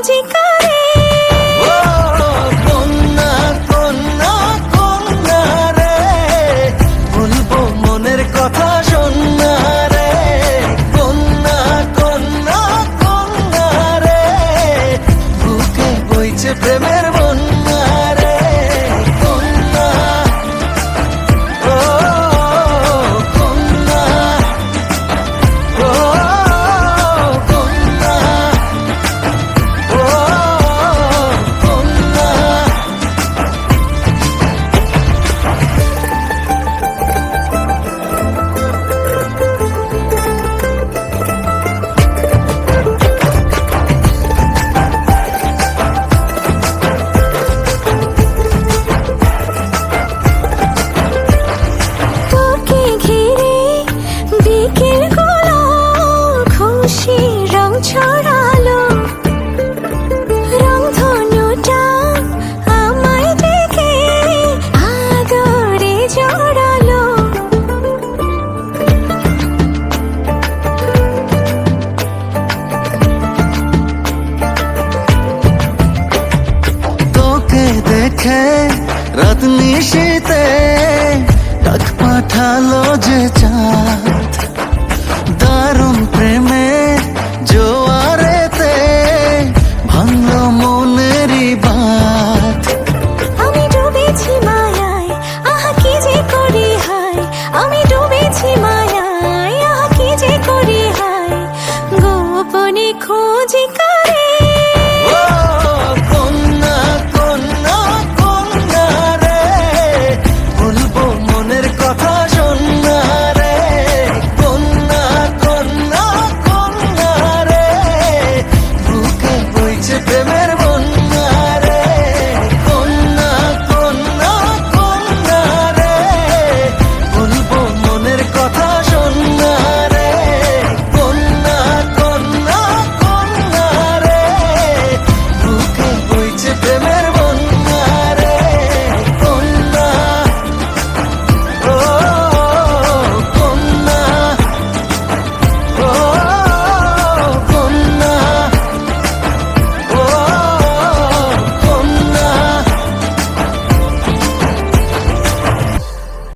বাজি করে। ও কন্যা কন্যা কন্যা রে, বলবো মনের কথা শোনা রে। কন্যা কন্যা কন্যা রে, বুকে বইছে প্রেমের বন্যা রে। কন্যা ও কন্যা ও কন্যা ও কন্যা। তোকে ঘিরে বিকেল গুলো খুশি রং ছড়া।